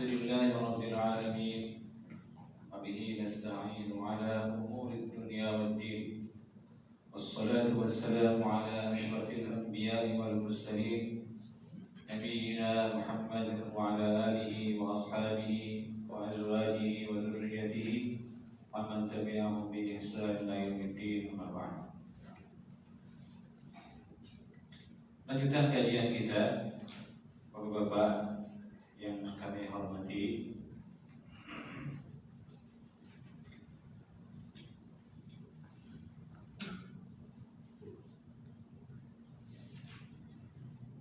لله رب العالمين وبه نستعين على أمور الدنيا والدين والصلاة والسلام على أشرف الأنبياء والمرسلين نبينا محمد وعلى آله وأصحابه وأزواجه وذريته ومن تبعهم بإحسان إلى يوم الدين أما بعد. Lanjutan kajian kita, Bapak-bapak yang kami hormati.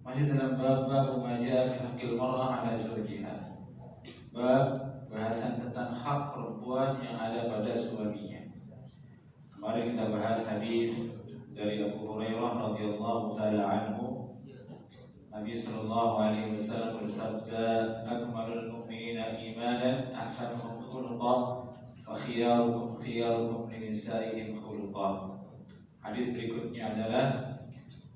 Masih dalam bab majah hakil mar'ah ala zawjiha. Bab bahasan tentang hak perempuan yang ada pada suaminya. Kemarin kita bahas hadis dari Abu Hurairah radhiyallahu taala anhu. Nabi sallallahu alaihi wasallam bersabda, "Akmalul mu'minina imanan ahsanuhum khuluqan wa khiyarukum li nisa'ihim khuluqan." Hadis berikutnya adalah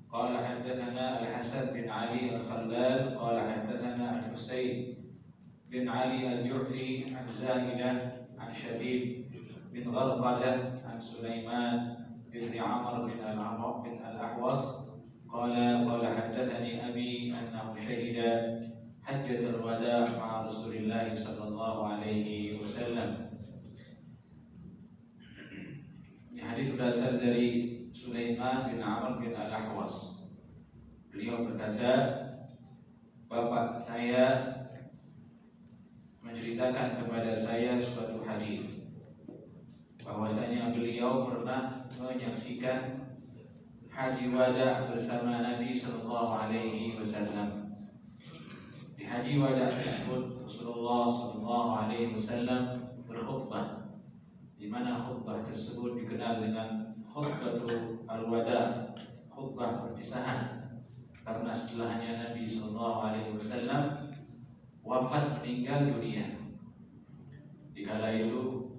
qala haddatsana Al-Hasan bin Ali Al-Khallal qala haddatsana Al-Husayn bin Ali Al-Ju'fi an Zahidah an Shabib bin Gharqadah an Sulaiman bin Amr bin Al-Ahwas قال حدثني أبي أنه شهد حجة الوداع مع رسول الله صلى الله عليه وسلم. Hadis berasal dari Sulaiman bin Amr bin Al-Ahwas. Beliau berkata, bapak saya menceritakan kepada saya suatu hadis bahwasanya beliau pernah menyaksikan haji wada bersama Nabi sallallahu alaihi wasallam. Di haji wada tersebut Rasulullah sallallahu alaihi wasallam berkhutbah, di mana khutbah tersebut dikenal dengan khutbatul al-wada, khutbah perpisahan, karena setelahnya Nabi sallallahu alaihi wasallam wafat meninggal dunia. Di kala itu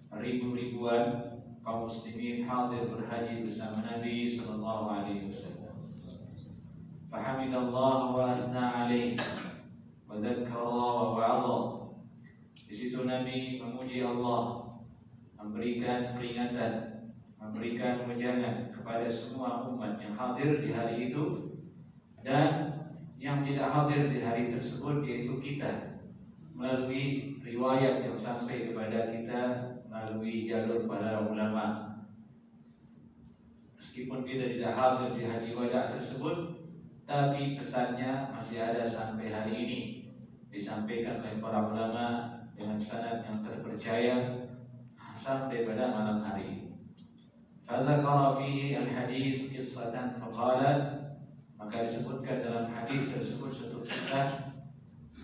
ribu-ribuan kaum muslimin hadir berhaji bersama Nabi sallallahu alaihi wasallam. Fahamidallah wa asna alaihi wa dzakara wa wa'adha. Di situ Nabi memuji Allah, memberikan peringatan, memberikan wejangan kepada semua umat yang hadir di hari itu dan yang tidak hadir di hari tersebut, yaitu kita, melalui riwayat yang sampai kepada kita melalui jalur para ulama. Meskipun kita tidak hadir di haji wada tersebut, tapi pesannya masih ada sampai hari ini, disampaikan oleh para ulama dengan sanad yang terpercaya sampai pada malam hari ini. Fadzakara fihi al-hadits qissatan faqala, maka disebutkan dalam hadis tersebut suatu kisah,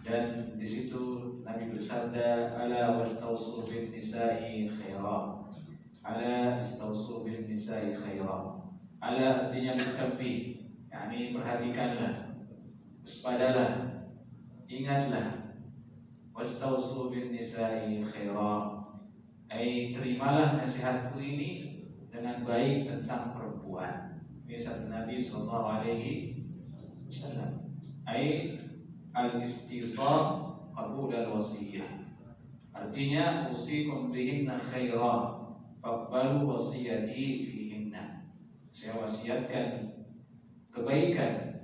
dan di situ Nabi bersabda, ala wastausu bin nisa'i khaira. Ala istausu bin nisa'i khaira. Ala artinya bertanbih, yakni perhatikanlah, waspadalah, ingatlah. Wastausu bin nisa'i khaira, ai terimalah nasihatku ini dengan baik tentang perempuan. Ini sabda Nabi sallallahu alaihi wasallam. Ai al-istisar qabul al-wasiyah, artinya usikum bihinna khaira faqbalu wasiyati fihinna. Saya wasiatkan kebaikan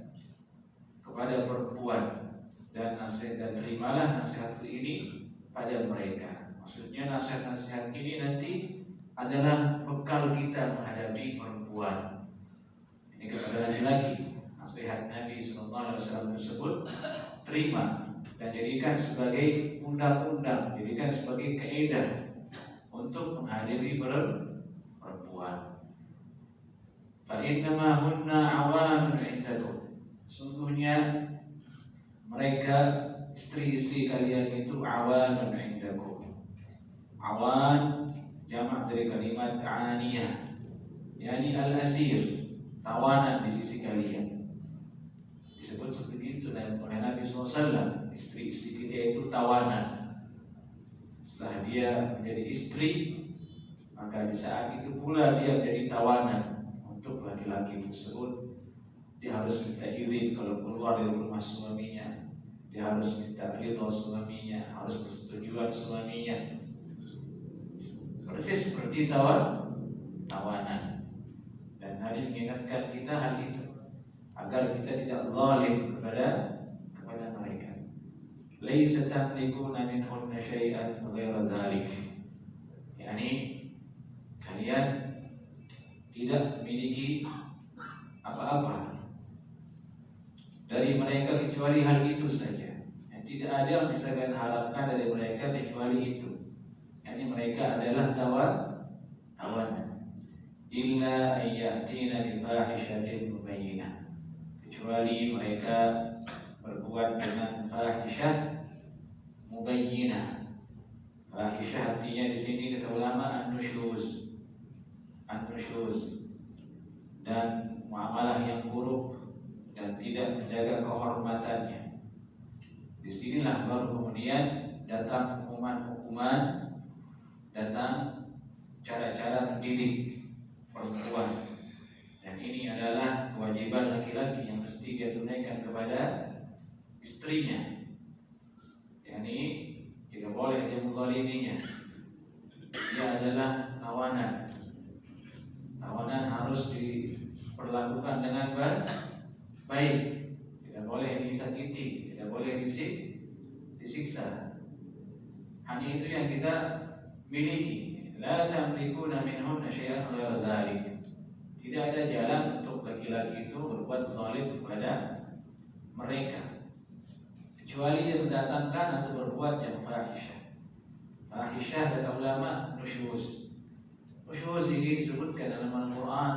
kepada perempuan dan terimalah nasihatku ini pada mereka. Maksudnya nasihat-nasihat ini nanti adalah bekal kita menghadapi perempuan. Ini kepada laki-laki. Nasihat Nabi SAW tersebut terima dan jadikan sebagai undang-undang, jadikan sebagai kaidah untuk menghadapi perempuan. Fa innama hunna awanun indakum, sungguhnya mereka istri-istri kalian itu awanun indakum. Awan jamak dari kalimat aniyah, yakni al-asir, tawanan di sisi kalian. Disebut seperti itu oleh Nabi SAW. Istri-istri kita itu tawanan. Setelah dia menjadi istri, maka di saat itu pula dia menjadi tawanan untuk laki-laki tersebut. Dia harus minta izin kalau keluar dari rumah suaminya. dia harus minta ridho suaminya, harus persetujuan suaminya. Persis seperti tawanan. Dan Nabi mengingatkan kita hal itu agar kita tidak zalim kepada mereka. Laisa tamlikuna minhunna syai'an ghaira dzalik. Yani kalian tidak memiliki apa-apa dari mereka kecuali hal itu saja. Yang tidak ada yang bisa kalian harapkan dari mereka kecuali itu. Yani mereka adalah tawanan. Illa ayyatina bifahishatin mubayyinah. Kecuali mereka berbuat dengan fahishah mubayyinah. Fahishah artinya di sini kata ulama an-nusyuz dan muamalah yang buruk dan tidak menjaga kehormatannya. Disinilah baru kemudian datang hukuman-hukuman, datang cara-cara mendidik perempuan. Dan ini adalah kewajiban laki-laki yang mesti dia tunaikan kepada istrinya. Yani tidak boleh dia menzaliminya. Dia adalah tawanan. Tawanan harus diperlakukan dengan baik. Tidak boleh disakiti, tidak boleh disiksa. Hanya itu yang kita miliki. La tamlikuna minhunna syai'an ghaira dzalik. Tidak ada jalan untuk laki-laki itu berbuat zalim kepada mereka kecuali dia mendatangkan atau berbuat yang fahishah. Fahishah kata ulama nusyuz. Nusyuz ini disebutkan dalam Al-Quran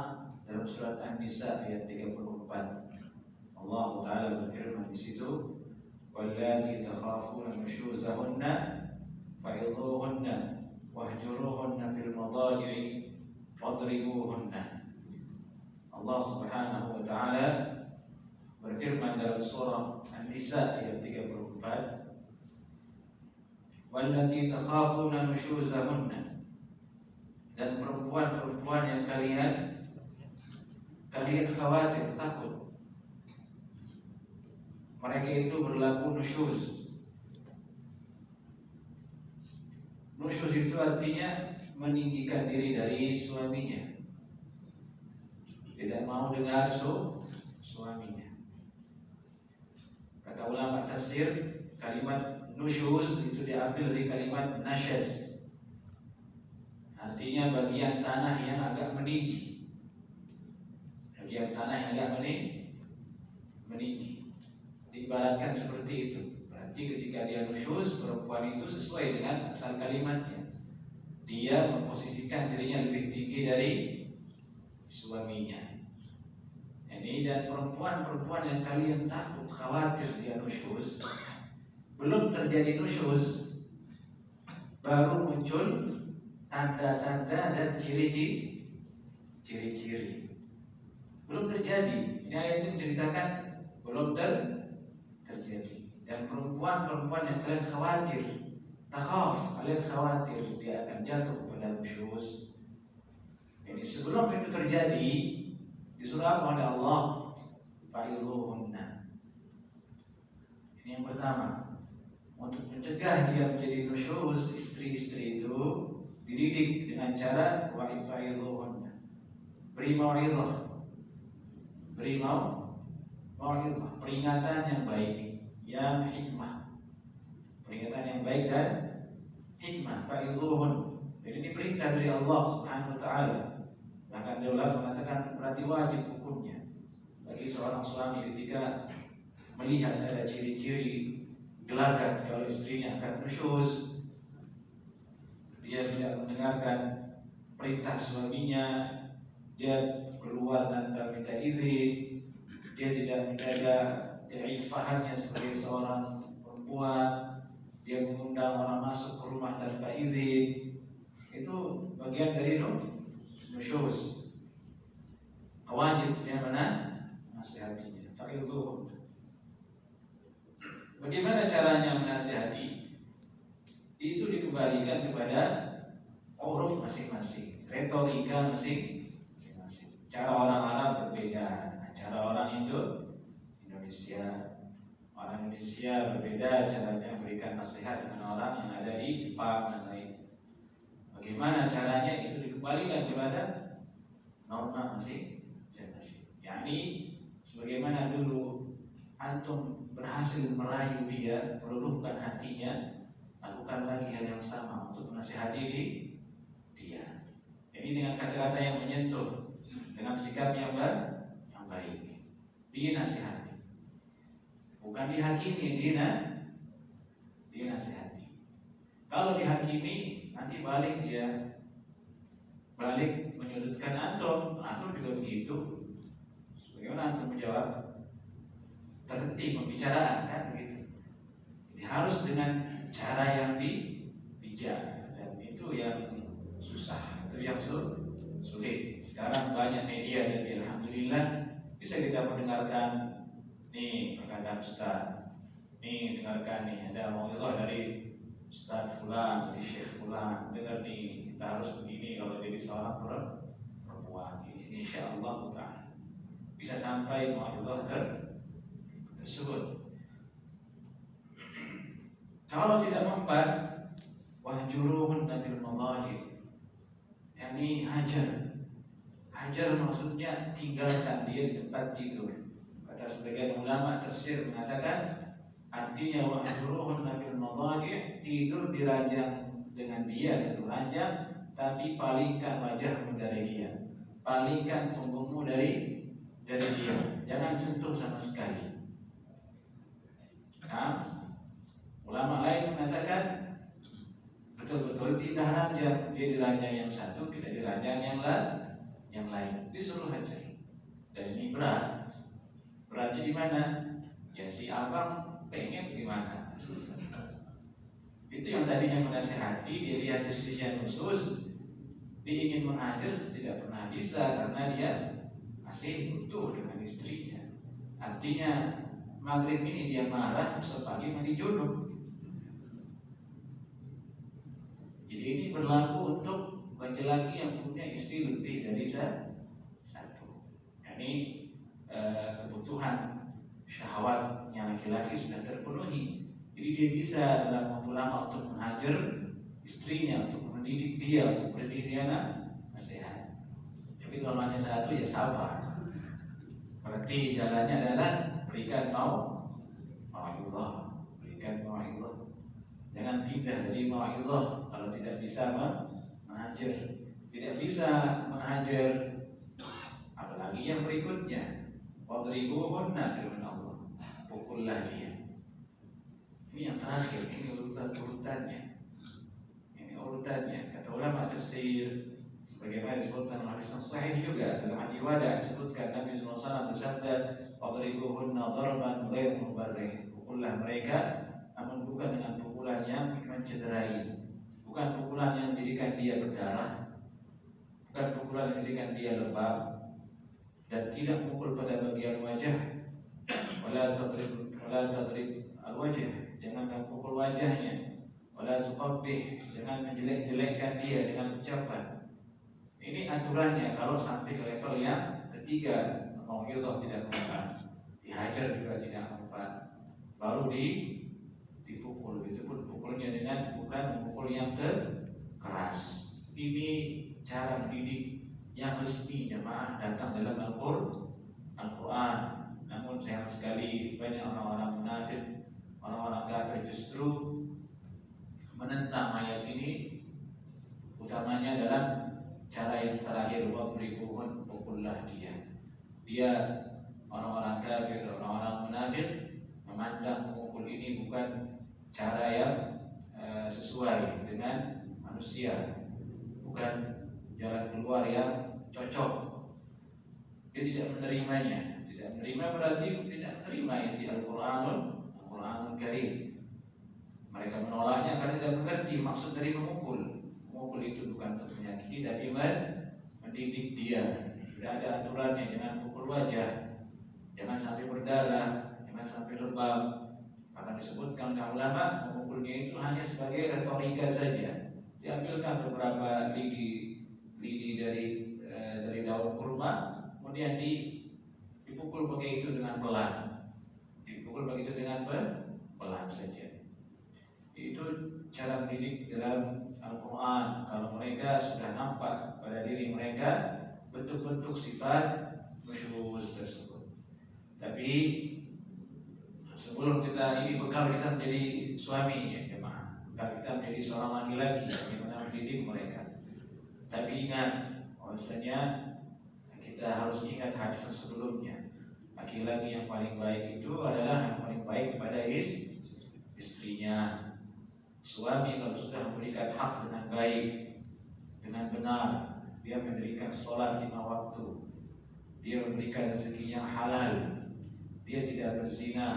dalam surat An-Nisa ayat 34. Allah Ta'ala berfirman di situ, wallati takhafuna nusyuzahunna fa'idhuhunna wahjuruhunna fil madaji'i wadribuhunna. Allah Subhanahu wa Ta'ala berfirman dalam surah An-Nisa ayat 34, wallati takhafuna nusyuzahunna, dan perempuan-perempuan yang kalian khawatir, takut mereka itu berlaku nusyuz. Nusyuz itu artinya meninggikan diri dari suaminya, tidak mau dengar suaminya. Kata ulama tafsir, kalimat nusyuz itu diambil dari kalimat nasyaz, artinya bagian tanah yang agak meninggi. Bagian tanah yang agak meninggi diibaratkan seperti itu. Berarti ketika dia nusyuz, perempuan itu sesuai dengan asal kalimatnya, dia memposisikan dirinya lebih tinggi dari suaminya. Ini dan perempuan-perempuan yang kalian takut, khawatir dia nusyuz, belum terjadi nusyuz, baru muncul tanda-tanda dan ciri-ciri. Belum terjadi. Ini ayat ini menceritakan belum terjadi. Dan perempuan-perempuan yang kalian khawatir, takhaf, kalian khawatir dia akan jatuh kepada nusyuz. Jadi sebelum itu terjadi, disuruh apa oleh Allah? Fa'idhuhunna. Ini yang pertama. Untuk mencegah dia menjadi nusyuz, istri-istri itu dididik dengan cara fa'idhuhunna. Beri mau'izah. Beri mau'izah, peringatan yang baik, yang hikmah. Peringatan yang baik dan hikmah. Fa'idhuhun. Jadi ini perintah dari Allah Subhanahu wa Ta'ala. Bahkan dia mengatakan berarti wajib hukumnya bagi seorang suami ketika melihat ada ciri-ciri gelagat kalau istrinya akan nusyuz, dia tidak mendengarkan perintah suaminya, dia keluar tanpa minta izin, dia tidak menjaga keifahannya sebagai seorang perempuan, dia mengundang orang masuk ke rumah tanpa izin, itu bagian dari nusyuz. Wajib dia menasihatinya. Fa'idhuhum. Bagaimana caranya menasihati? Itu dikembalikan kepada uruf masing-masing, retorika masing-masing. Cara orang Arab berbeda, cara orang Indonesia Orang Indonesia berbeda caranya memberikan nasihat dengan orang yang ada di Jepang dan lain. Bagaimana caranya itu dikembalikan kepada norma masing-masing. Yakni sebagaimana dulu antum berhasil merayu dia, meluluhkan hatinya, lakukan lagi hal yang sama untuk menasihati dia. Jadi dengan kata-kata yang menyentuh, dengan sikap yang baik, dinasihati. Bukan dihakimi, dinasihati. Kalau dihakimi, nanti balik menyudutkan antum juga begitu. Bagaimana antum menjawab? Terhenti pembicaraan kan begitu. Jadi harus dengan cara yang bijak, dan itu yang susah, itu yang sulit. Sekarang banyak media dan alhamdulillah bisa kita mendengarkan. Nih perkataan Ustaz, nih dengarkan nih, ada mau'izah dari Ustaz Fulan, dari Syekh Fulan, dengar nih, kita harus begini kalau jadi seorang perempuan. Ini insyaallah ta'ala bisa sampai mau'izah tersebut. Kalau tidak mempan, wahjuruhunna fil madajid, yakni hajar maksudnya tinggalkan dia di tempat tidur. Kata sebagian ulama tafsir mengatakan artinya wahjuruhunna fil madajid, tidur di ranjang dengan dia satu ranjang, tapi palingkan wajahmu dari dia, palingkan punggungmu dari dia, jangan sentuh sama sekali. Nah, ulama lain mengatakan betul-betul pindah ranjang, dia di ranjang yang satu, kita di ranjang yang lain, disuruh hajar. Dan ini beratnya di mana? Ya si abang pengen gimana? Itu yang tadinya menasihati, dia lihat istrinya khusus, dia ingin menghajar, tidak pernah bisa karena dia masih utuh dengan istrinya. Artinya maghrib ini dia marah, besok pagi mandi junub. Jadi ini berlaku untuk laki-laki yang punya istri lebih dari satu. Ini kebutuhan syahwatnya laki-laki sudah terpenuhi. Jadi dia bisa dalam waktu lama untuk menghajar istrinya, untuk mendidik dia, untuk mendidik dia nasihat. Tapi kalau hanya satu ya sabar. Berarti jalannya adalah berikan mau'izah, berikan mau'izah. Jangan pindah dari mau'izah kalau tidak bisa menghajar. Tidak bisa menghajar, apalagi yang berikutnya, wadribuhunna firman Allah, pukullah dia. Ini yang terakhir, ini urutannya. Ini urutannya. Kata ulama tafsir, sebagaimana disebutkan dalam hadis sahih juga, dalam hadis wada disebutkan Nabi SAW bersabda, wadribuhunna darban ghairu mubarrih. Pukullah mereka, namun bukan dengan pukulan yang mencederai, bukan pukulan yang menjadikan dia berdarah, bukan pukulan yang menjadikan dia lebam, dan tidak memukul pada bagian wajah. Wala tadrib al-wajh, jangan kamu pukul wajahnya. Wala tuqabbih, jangan menjelek-jelekkan dia dengan ucapan. Ini aturannya. Kalau sampai ke level yang ketiga, mau'izah tidak mempan, dihajar juga tidak mempan, baru dipukul. Itu pun pukulnya bukan memukul yang keras. Ini cara mendidik yang resmi jemaah datang dalam Al-Quran. Namun sayang sekali banyak orang-orang munafik, orang-orang kafir justru menentang ayat ini, utamanya dalam cara yang terakhir, wadribuhun, pukullah dia. Dia orang-orang kafir, orang-orang munafik memandang memukul ini bukan cara yang sesuai dengan manusia, bukan jalan keluar yang cocok. Dia tidak menerimanya. Tidak menerima berarti tidak menerima isi Al-Quranul Karim. Mereka menolaknya karena tidak mengerti maksud dari memukul. Memukul itu bukan untuk menyakiti, tapi mendidik dia. Tidak ada aturannya. Jangan pukul wajah, jangan sampai berdarah, jangan sampai lebam. Bahkan disebutkan oleh ulama, memukulnya itu hanya sebagai retorika saja. Diambilkan beberapa lidi dari daun kurma, kemudian dipukul pakai itu dengan pelan. Dipukul dipukul begitu dengan pelan saja. Itu cara mendidik dalam Al-Quran. Kalau mereka sudah nampak pada diri mereka bentuk-bentuk sifat nusyuz tersebut. Tapi sebelum kita ini bekal kita menjadi suami ya jemaah, bekal kita menjadi seorang laki-laki, bagaimana mendidik mereka. Tapi ingat, bahwasanya kita harus ingat hadis sebelumnya. Laki-laki yang paling baik itu adalah yang paling baik kepada istrinya. Suami kalau sudah memberikan hak dengan baik, dengan benar, dia mendirikan sholat 5 waktu, dia memberikan rezeki yang halal, dia tidak berzina,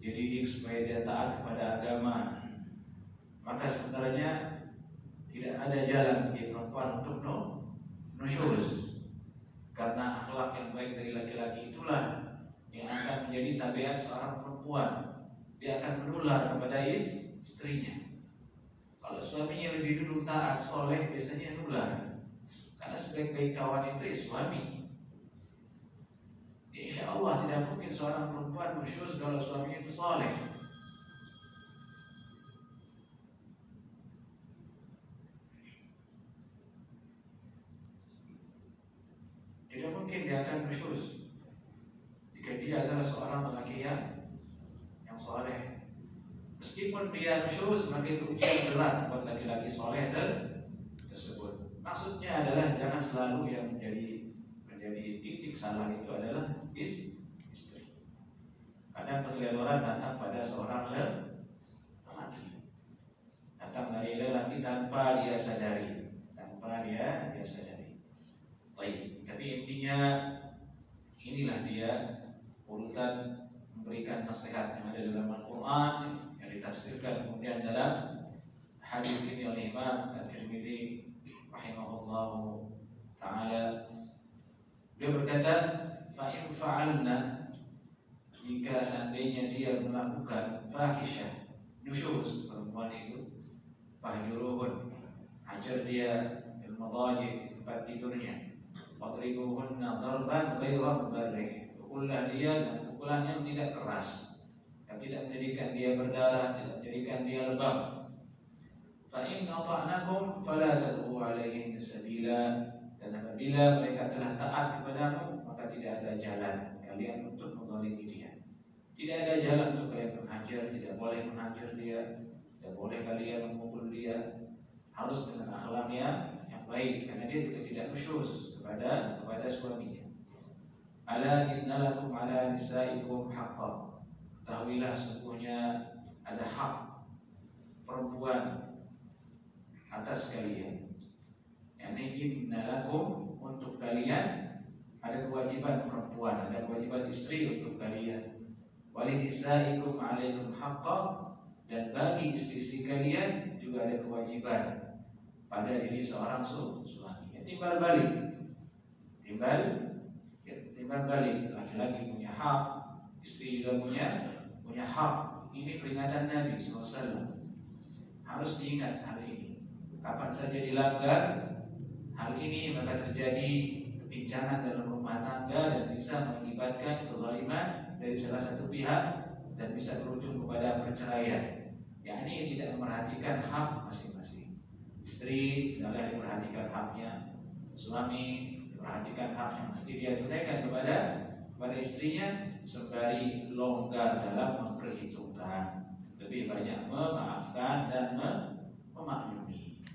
dia didik supaya dia taat kepada agama, maka sebenarnya tidak ada jalan bagi perempuan untuk nusyuz. Karena akhlak yang baik dari laki-laki itulah yang akan menjadi tabiat seorang perempuan. Dia akan menular kepada istrinya. Kalau suaminya lebih dulu taat, soleh, biasanya nular. Karena sebaik-baik kawan itu ya suami. Insya Allah tidak mungkin seorang perempuan nusyuz kalau suaminya itu soleh. Tidak mungkin dia akan nusyuz jika dia adalah seorang lelaki yang soleh. Meskipun dia nusyuz, maka itu ujian berat buat laki-laki soleh tersebut. Maksudnya adalah jangan selalu yang menjadi titik salah itu adalah istri. Kadang keteledoran datang pada seorang lelaki, datang dari lelaki tanpa dia sadari, Baik, tapi intinya inilah dia urutan memberikan nasihat yang ada dalam Al-Quran yang ditafsirkan kemudian dalam hadis ini oleh Imam At-Tirmidzi rahimahullahu ta'ala. Beliau berkata, fa'in fa'alna, jika seandainya dia melakukan fahisyah, nusyuz perempuan itu, fahjuruhun, hajar dia di madaji, tempat tidurnya, wadribuhunna darban ghayra mubarrih, pukullah dia dengan pukulan yang tidak keras, yang tidak menjadikan dia berdarah, tidak menjadikan dia lebam. Fa'in ata'nakum fala tad'u alaihin sabila, dan apabila mereka telah taat kepadamu, maka tidak ada jalan kalian untuk menzalimi dia. Tidak ada jalan untuk kalian menghajar, tidak boleh menghajar dia, tidak boleh kalian memukul dia. Harus dengan akhlak yang baik, karena dia juga tidak nusyuz kepada suaminya. Ala inna lakum ala nisaikum haqqa, ketahuilah sesungguhnya ada hak perempuan atas kalian. Yani inna lakum, untuk kalian ada kewajiban perempuan, ada kewajiban istri untuk kalian. Walinisaikum alaikum haqqa, dan bagi istri-istri kalian juga ada kewajiban pada diri seorang suami. Timbal balik, laki-laki punya hak, istri juga punya hak. Ini peringatan Nabi SAW. Harus diingat hal ini. Kapan saja dilanggar hal ini, maka terjadi kepincangan dalam rumah tangga dan bisa mengakibatkan kezaliman dari salah satu pihak dan bisa berujung kepada perceraian. Yakni tidak memperhatikan hak masing-masing. Istri tidaklah diperhatikan haknya, suami diperhatikan hak yang mesti dia tunaikan kepada istrinya, sembari longgar dalam memperhitungkan, lebih banyak memaafkan dan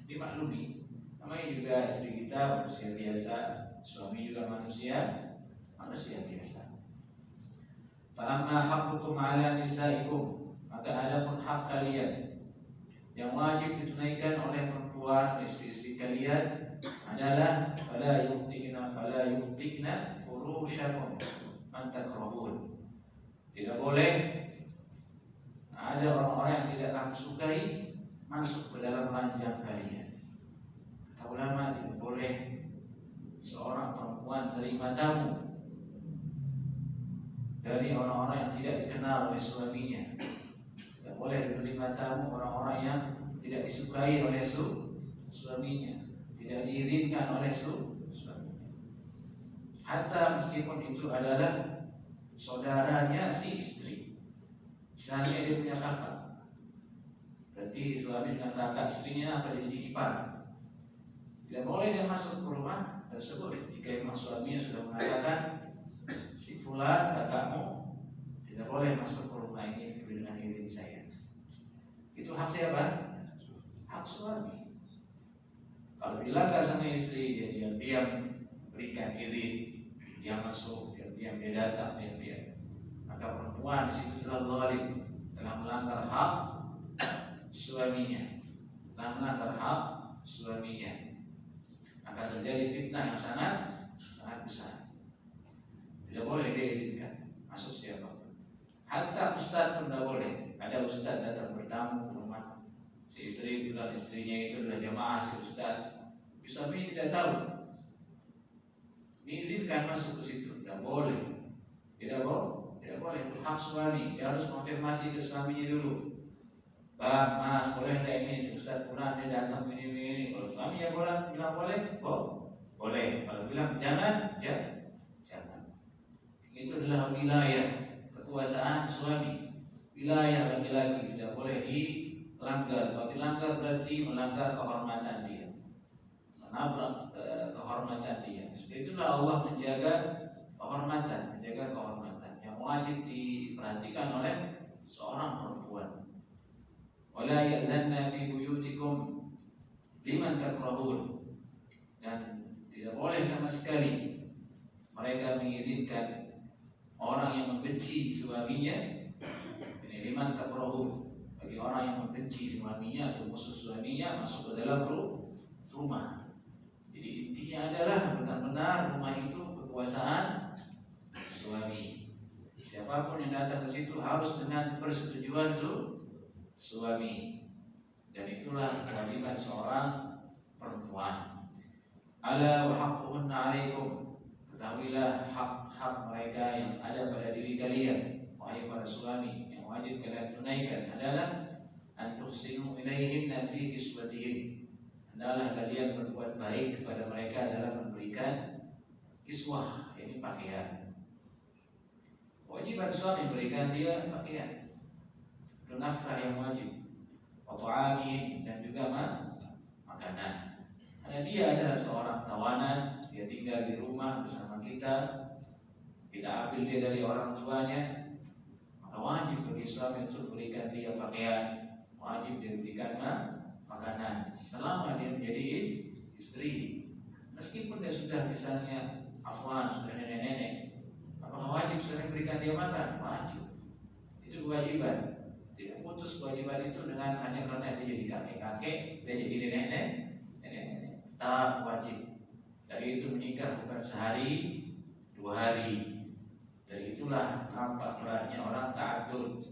dimaklumi. Namanya juga istri kita manusia biasa, suami juga manusia biasa. Fa'amma haqqukum 'ala nisaikum, maka adapun hak kalian yang wajib ditunaikan oleh perempuan istri-istri kalian adalah fala yu'tikna furushakum man takrahun. Tidak boleh ada orang-orang yang tidak kamu sukai masuk ke dalam ranjang kalian. Kata ulama, tidak boleh seorang perempuan menerima tamu dari orang-orang yang tidak dikenal oleh suaminya. Tidak boleh menerima tamu orang-orang yang tidak disukai oleh suaminya, tidak diizinkan oleh suaminya. Hatta meskipun itu adalah saudaranya si istri, Misalnya dia punya kakak, berarti si suami dengan kakak istrinya apa jadi ipar. Tidak boleh dia masuk ke rumah tersebut jika memang suaminya sudah mengatakan si fulan kakakmu tidak boleh masuk ke rumah ini dengan izin saya. Itu hak siapa? Hak suami. Kalau dilanggar sama istri, dia diam-diam berikan izin, dia masuk, diam-diam dia datang, diam-diam, maka perempuan di situ telah zalim, telah melanggar hak suaminya, telah melanggar hak suaminya. Akan terjadi fitnah yang sangat besar. Tidak boleh dia izinkan masuk siapapun. Hatta ustaz pun tidak boleh. Ada ustaz datang bertamu ke rumah, si istri bilang istrinya itu adalah jamaah si ustaz, suami tidak tahu, diizinkan masuk ke situ. Tidak boleh. Tidak boleh. Itu hak suami. Dia harus konfirmasi ke suaminya dulu. Bang, mas, boleh saya ini si ustaz fulan dia datang ini. Kalau suami ya bilang boleh, boleh. Kalau bilang jangan, ya jangan. Itu adalah wilayah kekuasaan suami. Wilayah laki-laki tidak boleh dilanggar. Kalau dilanggar berarti melanggar kehormatan dia, menabrak kehormatan dia. Sebab itulah Allah menjaga kehormatan, yang wajib diperhatikan oleh seorang perempuan. Wala ya'dhanna fi buyutikum liman takrahun, dan tidak boleh sama sekali mereka mengizinkan orang yang membenci suaminya. Ini liman takrahun, bagi orang yang membenci suaminya atau musuh suaminya masuk ke dalam rumah. Jadi intinya adalah benar-benar rumah itu kekuasaan suami. Siapapun yang datang ke situ harus dengan persetujuan suami, dan itulah kewajiban seorang perempuan. Ala wa haqquhunna 'alaikum, ketahuilah hak-hak mereka yang ada pada diri kalian, wahai para suami, yang wajib kalian tunaikan adalah an tuhsinu ilaihinna fi kiswatihim, adalah kalian berbuat baik kepada mereka dalam memberikan kiswah, ini pakaian. Kewajiban suami berikan dia pakaian, itu nafkah yang wajib, wa ta'amihim, dan juga makanan. Karena dia adalah seorang tawanan, dia tinggal di rumah bersama kita ambil dia dari orang tuanya, maka wajib bagi suami untuk berikan dia pakaian, wajib dia berikan makanan selama dia menjadi istri. Meskipun dia sudah misalnya sudah nenek-nenek, apakah wajib suami berikan dia makan? Wajib. Itu kewajiban. Tidak putus kewajiban itu dengan hanya karena dia jadi kakek-kakek, dia jadi nenek-nenek, tetap wajib. Dari itu menikah bukan sehari, 2 hari. Dari itulah nampak beratnya orang ta'addud,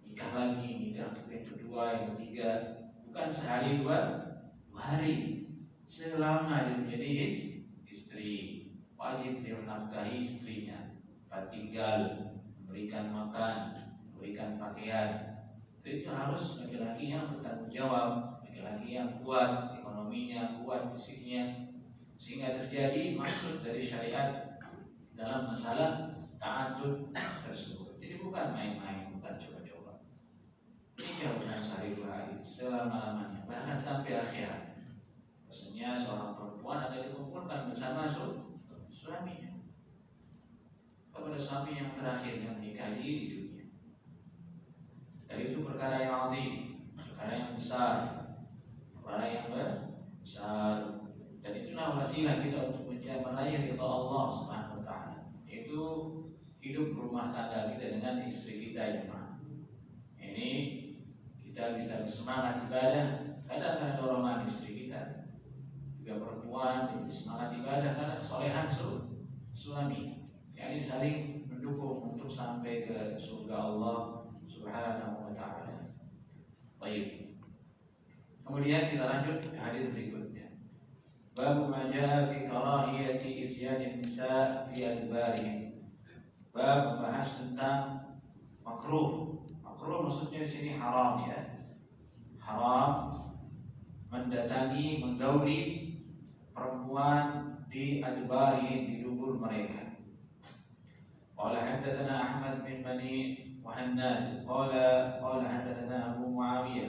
nikah lagi, nikah yang kedua, yang ketiga, bukan sehari 2 hari. Selama dia menjadi istri, wajib dia menafkahi istrinya, tempat tinggal, memberikan makan, memberikan pakaian. Itu harus laki-laki yang bertanggung jawab, laki-laki yang kuat ekonominya, kuat fisiknya, sehingga terjadi maksud dari syariat dalam masalah ta'addud tersebut. Jadi bukan main-main, bukan coba-coba. Nikah bukan sehari 2 hari, selama-lamanya, bahkan sampai akhirat. Maksudnya seorang perempuan akan dikumpulkan bersama suaminya. Kepada suami yang terakhir yang menikahi di dunia. Dan itu perkara yang azim, perkara yang besar, dan itulah wasilah kita untuk mencapai ridha Allah Subhanahu wa taala, yaitu hidup rumah tangga kita dengan istri kita jemaah. Ini kita bisa bersemangat ibadah kadang karena dorongan istri kita. Juga perempuan jadi semangat ibadah karena solehan suami. Yani saling mendukung untuk sampai ke surga Allah Subhanahu wa taala. Baik. Kemudian kita lanjut ke hadis berikutnya. Bab ma jaa fi karahiyati ityan nisa fi adbarihim. Bab membahas tentang makruh. Makruh maksudnya di sini haram ya. Haram mendatangi, menggauli perempuan di adbarihim, di dubur mereka. Qala haddatsana Ahmad bin Mani وهناد قال حدثنا أبو معاوية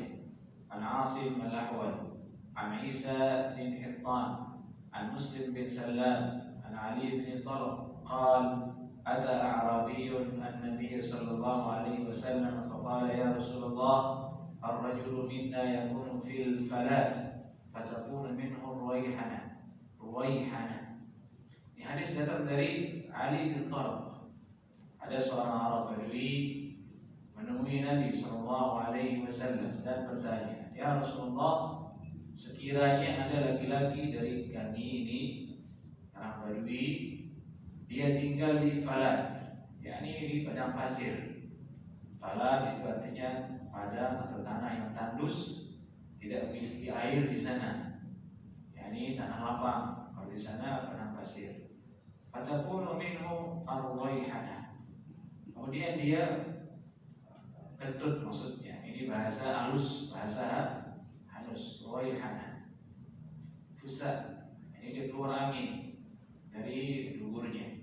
عن عاصم الأحول عن عيسى بن حطان عن مسلم بن سلام عن علي بن طلق قال أتى أعرابي النبي صلى الله عليه وسلم فقال يا رسول الله الرجل منا يكون في الفلاة فتكون منه الريحنة. Ini hadis datang dari Ali bin Talq. Ada seorang Arab Badui menemui Nabi SAW dan bertanya, ya Rasulullah, sekiranya ada laki-laki dari kami ini, orang Badui, dia tinggal di falat, yakni di padang pasir. Falat itu artinya padang atau tanah yang tandus, tidak memiliki air di sana, yakni tanah lapang. Kalau di sana padang pasir. Fatakunu minhu ar-rayhanah. Kemudian dia kentut, maksudnya ini bahasa halus, bahasa halus, rayhanah. Fusa, ini dia keluar angin dari duburnya.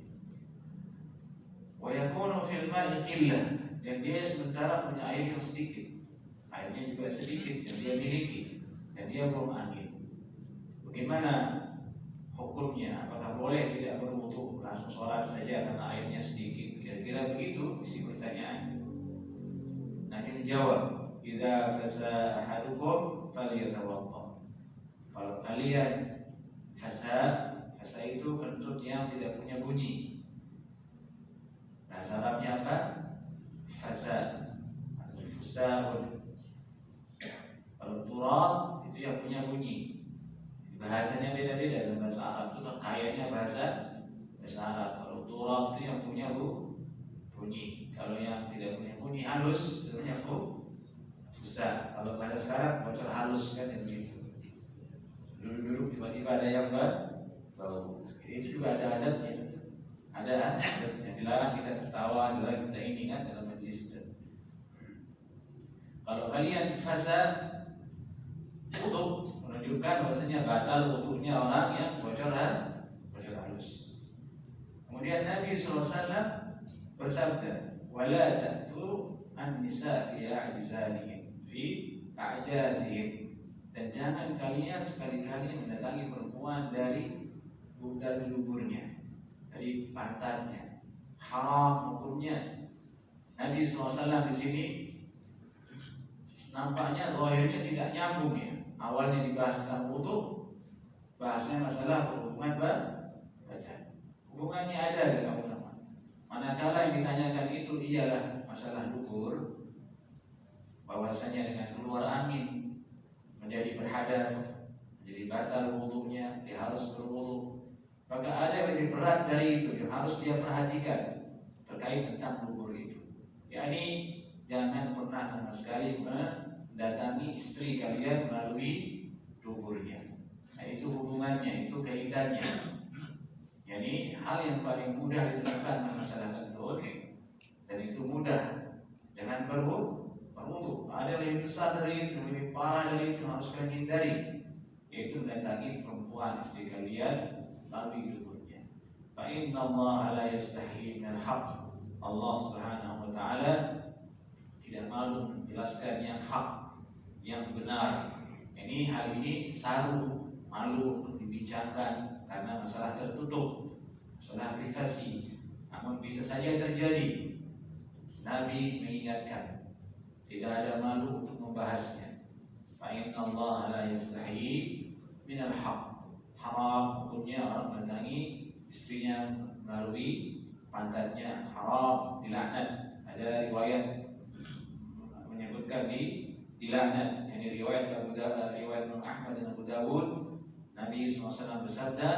Wa yakunu fil ma'i qillah, dan dia sementara punya air yang sedikit, airnya juga sedikit yang dia miliki, dan dia belum angin. Bagaimana hukumnya? Apakah boleh tidak berwudu, langsung sholat saja karena airnya sedikit? Kira-kira begitu isi pertanyaan. Nabi menjawab, idza fasa ahadukum falyatawadda. Kalau kalian fasa itu kentut yang tidak punya bunyi. Bahasa Arabnya apa? Fasa atau fusaun. Kalau turab itu yang punya bunyi. Bahasanya beda-beda dalam bahasa Arab itu kayaknya bahasa Arab. Kalau turab itu yang punya bunyi. Kalau yang tidak punya bunyi halus itu punya fusa. Kalau bahasa sekarang bocor halus kan begitu. Duduk-duduk tiba-tiba ada yang bau. Itu juga ada adabnya. Ada adabnya. Dilarang kita tertawa, dilarang kita ini kan dalam majlis itu. Kalau kalian fasa wudu, menunjukkan bahwasanya batal wudunya orang yang bocor halus. Kemudian Nabi SAW bersabda, wala ta'tu an-nisa fi a'jazihim, dan jangan kalian sekali-kali mendatangi perempuan dari duburnya, dari pantatnya. Haram hukumnya. Nabi SAW di sini nampaknya zahirnya tidak nyambung ya. Awalnya dibahas tentang wudu, bahasnya masalah berhubungan badan. Hubungannya ada dengan ulama. Manakala yang ditanyakan itu ialah masalah dubur, bahwasanya dengan keluar angin menjadi berhadas, menjadi batal wudunya, dia harus berwudu. Maka ada yang lebih berat dari itu yang harus dia perhatikan terkait tentang dubur itu. yakni jangan pernah sama sekali mendatangi istri kalian melalui duburnya. Nah, itu hubungannya, itu kaitannya. Yani hal yang paling mudah diterapkan dalam masalah kentut, dan itu mudah dengan berwudu. Ada lebih besar dari itu, lebih parah dari itu, harus kalian hindari, yaitu mendatangi perempuan istri kalian melalui duburnya. Fa inna Allah la yastahi minal haqq. Allah Subhanahu wa taala tidak malu menjelaskan yang hak, yang benar. Ini hal ini saru, malu untuk dibincangkan karena masalah tertutup, masalah privasi. Namun bisa saja terjadi. Nabi mengingatkan, tidak ada malu untuk membahasnya. Fa inna Allah la yastahi minal haqq. Haram hukumnya orang mendatangi istrinya melalui pantatnya, haram, dilaknat. Ada riwayat menyebutkan dilaknat. Ini riwayat riwayat Imam Ahmad dan Abu Dawud. Nabi SAW bersabda,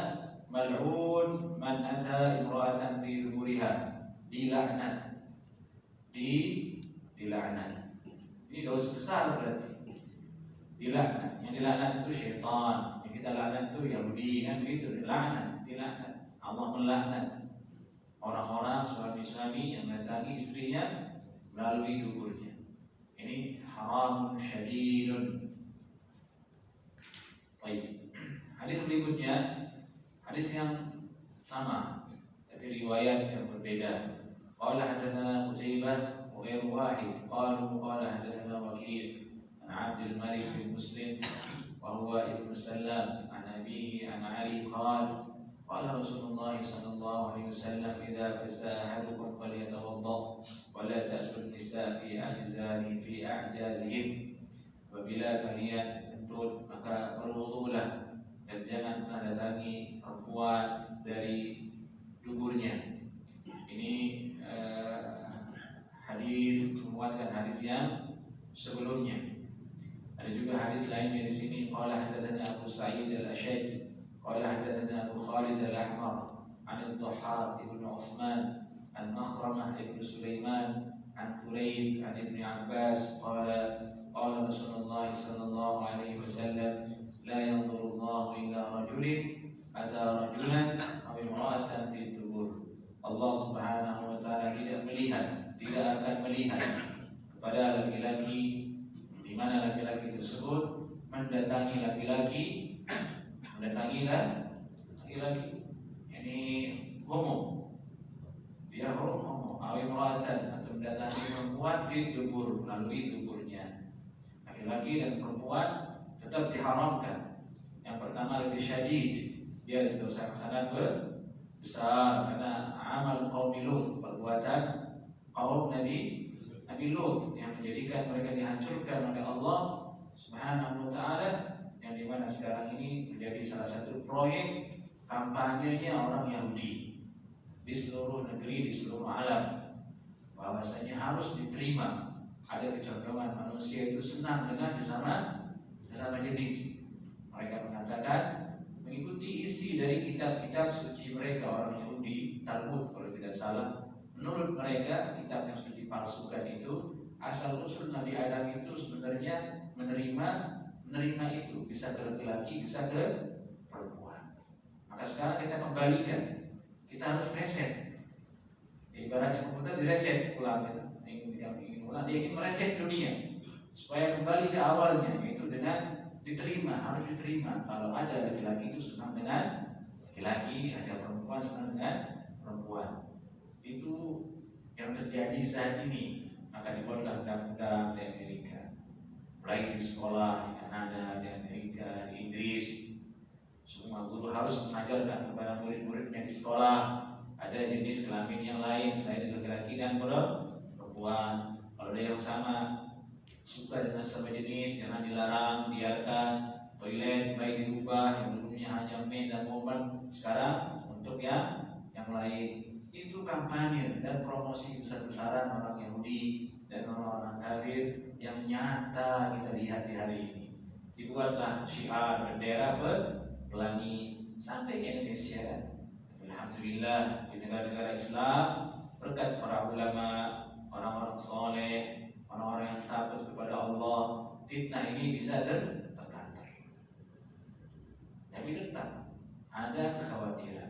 mal'un man ata imra'atan fi duburiha, dilaknat. Dilaknat. Ini dosa besar berarti. Dilaknat. Yang dilaknat itu syaitan. Yang kita laknat itu Yahudi, kan begitu. Dilaknat. Allah melaknat orang-orang suami-suami yang mendatangi istrinya melalui duburnya. Ini haram syadidun. Baik. Hadis berikutnya, hadis yang sama tapi riwayat yang berbeda. Qala hadatsana Qutaibah wa غير واحد قالوا قال حدثنا وكيع عن عبد الملك بن مسلم وهو ابن سلام عن أبيه عن علي قال قال رسول الله صلى الله عليه وسلم إذا فسى أحدكم فليتوضأ ولا تأتوا النساء في أعجازهم. Apabila kalian kentut maka berwudulah dan jangan mendatangi perempuan dari duburnya. Ini hadis menguatkan hadis yang sebelumnya. Ada juga hadis lainnya di sini. Qala hadatsana Abu Sa'id al-Ashaj, qala hadatsana Abu Khalid al-Ahmar, an al-Dhahhak ibn Uthman, an Makhramah ibn Sulaiman, an Qurayb, an Ibn Abbas, qala qala Rasulullah sallallahu alaihi wasallam, la yanzuru Allah ila rajulin ata rajulan aw imra'atan fi dubur. Allah Subhanahu wa taala tidak akan melihat kepada laki-laki di mana laki-laki tersebut mendatangi laki-laki ini homo, dia homo, awi meratan atau mendatangi perempuan fi dubur, melalui duburnya. Laki-laki dan perempuan tetap diharamkan. Yang pertama lebih syadid, dia dosa kesalahan besar karena amal kaum Lut, perbuatan kaum Nabi Lut yang menjadikan mereka dihancurkan oleh Allah Subhanahu wa taala, yang dimana sekarang ini menjadi salah satu proyek kampanyenya orang Yahudi di seluruh negeri, di seluruh alam, bahwasanya harus diterima ada kecondongan manusia itu senang dengan sesama jenis. Mereka mengatakan mengikuti isi dari kitab-kitab suci mereka, orang Yahudi, Talmud kalau tidak salah. Menurut mereka kitab yang sudah dipalsukan itu asal usul Nabi Adam itu sebenarnya menerima itu, bisa ke laki-laki, bisa ke perempuan. Maka sekarang kita kembalikan, kita harus reset. Ibaratnya komputer direset ulang, ingin ulang, dia ingin mereset dunia supaya kembali ke awalnya, itu dengan harus diterima. Kalau ada laki-laki itu senang dengan laki-laki, ada perempuan senang dengan perempuan. Itu yang terjadi saat ini. Maka dibuatlah undang-undang di Amerika, mulai di sekolah, di Kanada, di Amerika, di Inggris. Semua guru harus mengajarkan kepada murid-muridnya di sekolah ada jenis kelamin yang lain selain laki-laki dan perempuan. Kalau ada yang sama suka dengan sama jenis, jangan dilarang, biarkan. Toilet baik diubah, yang dulunya hanya men dan woman sekarang untuk yang lain. Itu kampanye dan promosi besar-besaran orang Yahudi dan orang-orang kafir yang nyata kita lihat di hari ini. Dibuatlah syiar bendera pelangi sampai ke Indonesia. Alhamdulillah, di negara-negara Islam berkat para ulama, orang-orang soleh, orang-orang yang takut kepada Allah, fitnah ini bisa terkantar. Tapi tetap ada kekhawatiran.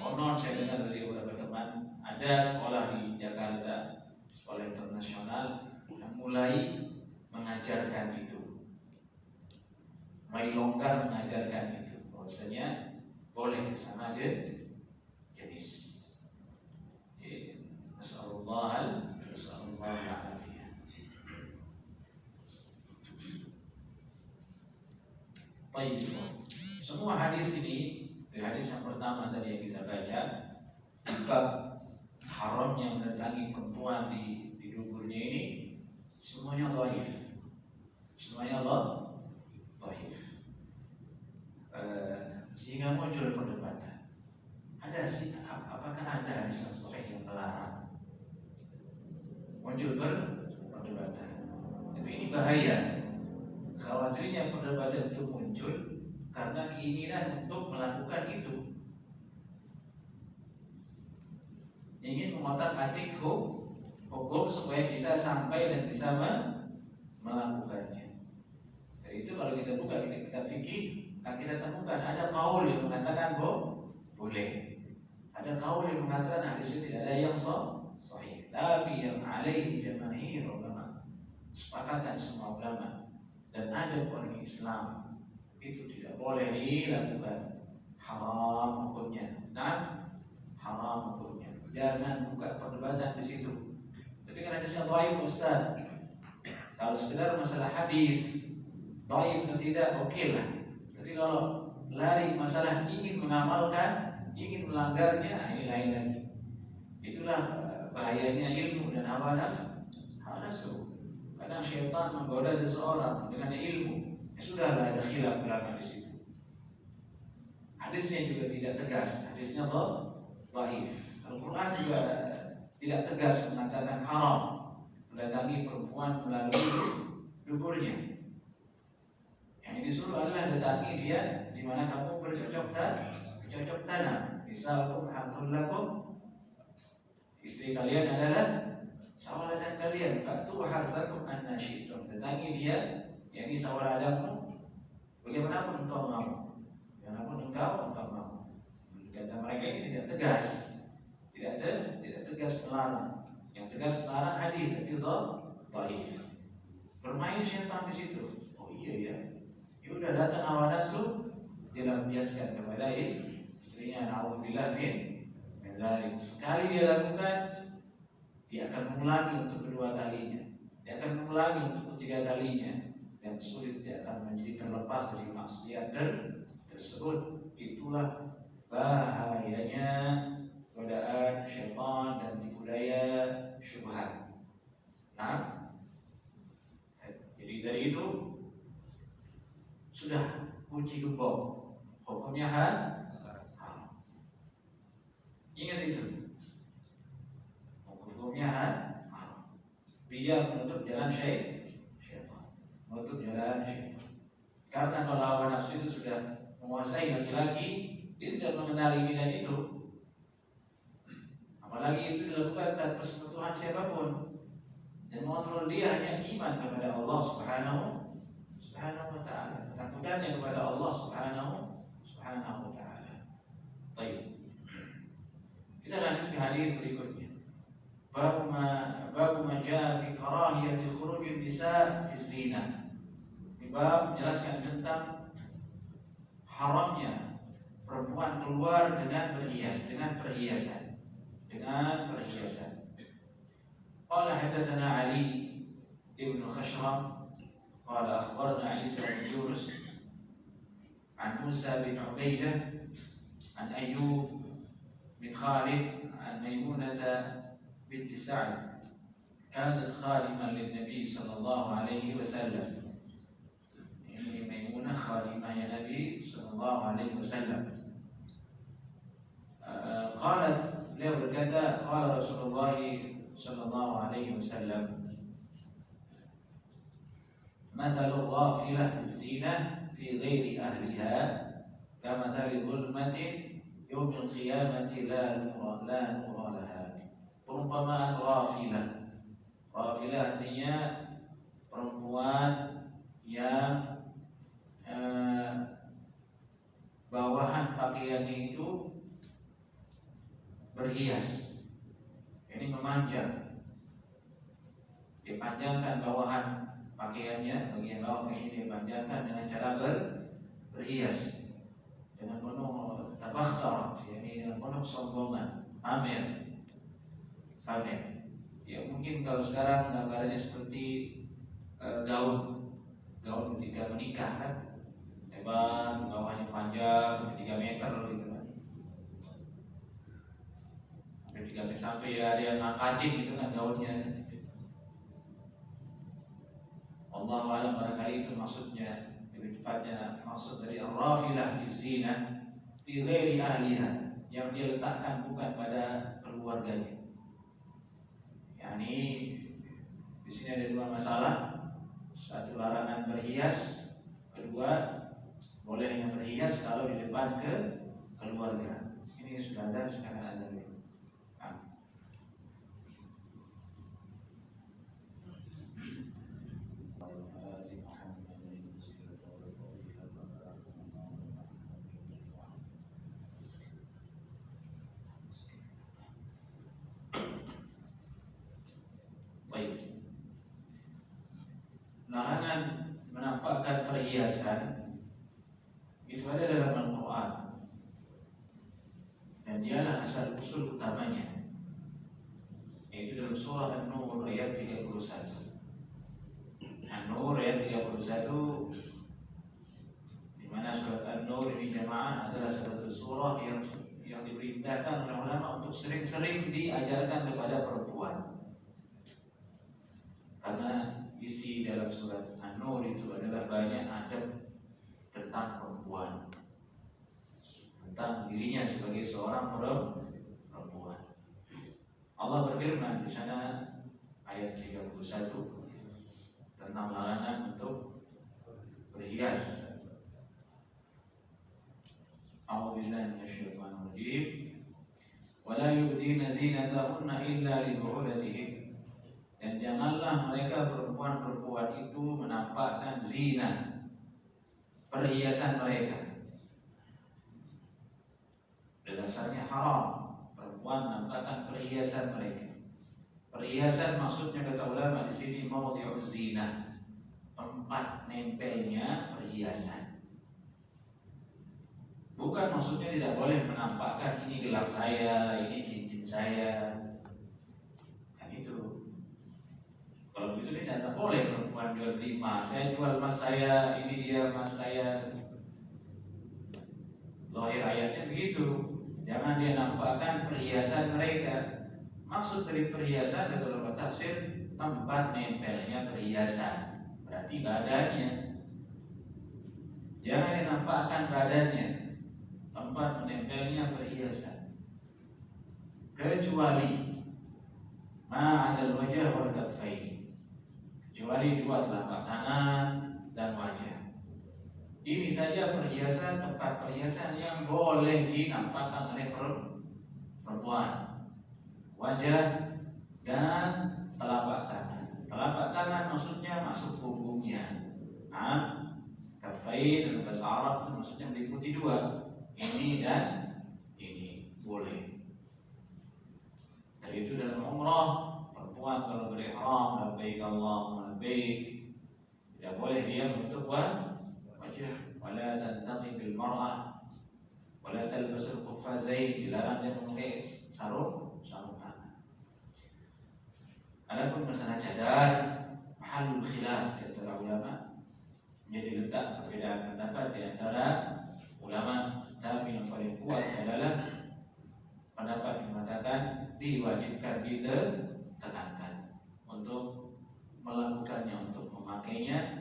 Konon saya dengar dari beberapa teman, ada sekolah di Jakarta, sekolah internasional yang mulai mengajarkan itu, mulai longgar mengajarkan itu, bahwasanya boleh sama jenis. Nasallallahu alaihi. Baik, semua hadis ini, dari hadis yang pertama tadi yang kita baca, bab haramnya mendatangi perempuan di duburnya ini, semuanya dhaif. Semuanya dhaif. Sehingga muncul perdebatan. Apakah ada hadis yang sahih yang melarang? Muncul perdebatan. Tapi ini bahaya. Khawatirnya perdebatan itu muncul karena keinginan untuk melakukan itu, ingin mengotak-atik hukum supaya bisa sampai dan bisa melakukannya. Dari itu kalau kita buka kitab fikih, kita temukan ada kaul yang mengatakan boleh, ada kaul yang mengatakan hadis itu tidak ada yang sahih. Tapi yang alaihi jamaahir ulama, sepakatan semua ulama dan ada orang Islam, itu tidak boleh dilakukan, haram hukumnya. Nah, haram hukumnya. jangan buka perdebatan di situ. Tapi karena hadisnya dhaif Ustaz, kalau sekedar masalah hadis dhaif atau tidak, oke lah. Tapi kalau lari masalah ingin mengamalkan, ingin melanggarnya, ini lain lagi. Itulah bahayanya ilmu dan hawa nafsu. Kadang syaitan menggoda seseorang dengan ilmu, sudahlah ada khilaf ulama di situ. Hadisnya juga tidak tegas, hadisnya dhaif. Al-Quran juga tidak tegas mengatakan haram mendatangi perempuan melalui duburnya. Yang disuruh adalah datangi dia di mana kamu bercocok tanam. Misalkum harthul lakum, istri kalian adalah sawah ladang kalian. Fatu harthakum anna syi'tum, datangi dia, yakni sawah ladangmu bagaimanapun engkau mau. Walaupun engkau mau. Kata mereka ini tidak tegas, tidak tegas melarang. Yang tegas melarang hadis, tapi dhaif. Bermain syaitan di situ. Oh iya ya, udah datang hawa nafsu, dia lampiaskan kepada istrinya. Na'udzubillah min dzalik. Sekali dia lakukan, dia akan mengulangi untuk kedua kalinya, dia akan mengulangi untuk ketiga kalinya, dan sulit dia akan menjadi terlepas dari maksiat tersebut. Itulah bahayanya godaan syaitan dan tipu daya syubhat. Nah, jadi dari itu sudah kunci gembok, hukumnya haram. Ingat itu, hukumnya haram. Dia menutup jalan syaitan, menutup jalan syaitan. Karena kalau hawa nafsu itu sudah menguasai laki-laki, dia tidak mengenali ini dan itu. Apalagi itu dilakukan tanpa sentuhan siapapun, dan mengontrol dia hanya iman kepada Allah Subhanahu wa Ta'ala, ketakutannya kepada Allah Subhanahu wa Ta'ala. Baik, kita lanjut ke hadis berikutnya. Bab ma jaa fi karahiyati khurujin nisa fi zina. Bab menjelaskan tentang haramnya perempuan keluar dengan perhiasan. Qala hadatsana Ali ibn Khashram qala akhbarana Isa bin Yunus an Musa bin Ubaidah an Ayyub bin Khalid an Maimunah bint Sa'd kanat khadiman lin Nabi sallallahu alaihi wasallam. Ini Maimunah khadimahnya Nabi sallallahu alaihi wasallam. Qalat, beliau berkata, qala Rasulullah sallallahu alaihi wasallam, mathalul ghafilah fi zinah fi ghairi ahliha kamathali dhulmatin yawmil qiyamati la nura laha. Perumpamaan ghafilah. Ghafilah artinya perempuan yang bawahan pakaiannya itu berhias, ini memanjang, dipanjangkan bawahan pakaiannya, bagian bawah ini dipanjangkan dengan cara berhias dengan penuh tabakhtar, ini dengan penuh sombongan, pamer. Ya mungkin kalau sekarang gambarannya seperti gaun ketika menikah kan, lebar, bawahnya panjang 3 meter gitu kan. 3 meter sampai ya ada yang ngangkatin gitu kan gaunnya. Allahu a'lam, barangkali itu maksudnya, lebih tepatnya maksud dari ar-rafilah fi zinah fi ghairi ahliha, yang dia letakkan bukan pada keluarganya. Yani di sini ada 2 masalah. Satu, larangan berhias. Kedua, bolehnya berhias kalau di depan keluarga. Ini sudah ada, sekarang ada. Baik. Larangan menampakkan perhiasan itu ada dalam Al-Quran, dan dialah asal usul utamanya. Itu dalam surah An-Nur ayat 31. An-Nur ayat 31, di mana surat An-Nur ini jamaah adalah salah satu surah yang diperintahkan oleh ulama untuk sering-sering diajarkan kepada perempuan. Karena isi dalam surat An-Nur itu adalah banyak adab tentang perempuan, tentang dirinya sebagai seorang perempuan. Allah berfirman di sana ayat 31 tentang larangan untuk berhias. A'udzubillahi minasyaitonir rajim. Wa la yubdina zinatahunna illa li bu'ulatihin. Dan janganlah mereka perempuan-perempuan itu menampakkan zina, perhiasan mereka. Dasarnya haram perempuan menampakkan perhiasan mereka. Perhiasan maksudnya kata ulama di sini mawdi'uz zina, tempat nempelnya perhiasan. Bukan maksudnya tidak boleh menampakkan ini gelang saya, ini cincin saya. Kan itu. Kalau begitu tidak boleh perempuan jual beli emas. Saya jual emas saya, ini dia emas saya. Zahir ayatnya begitu. Jangan dia nampakkan perhiasan mereka. Maksud dari perhiasan kata ulama tafsir, tempat nempelnya perhiasan. Berarti badannya. Jangan dinampakkan badannya, tempat menempelnya perhiasan. Kecuali ma'adal wajah wal kaffain, kecuali dua telapak tangan dan wajah. Ini saja perhiasan, tempat perhiasan yang boleh dinampakkan oleh perempuan. Wajah dan telapak tangan. Telapak tangan maksudnya masuk punggungnya. Kaffain dalam bahasa Arab maksudnya meliputi dua, ini dan ini boleh. Dari itu dalam umrah perempuan kalau berihram labbaik Allahumma labbaik, tidak boleh dia menutup wajah. Wala tantaqi bil mar'ah wala talbasul quffazain, dilarang dia memakai sarung tangan. Adapun masalah cadar, mahalul khilaf di antara ulama, menjadi letak perbedaan pendapat di antara ulama. Tapi yang paling kuat adalah pendapat yang mengatakan diwajibkan, ditekankan untuk melakukannya, untuk memakainya.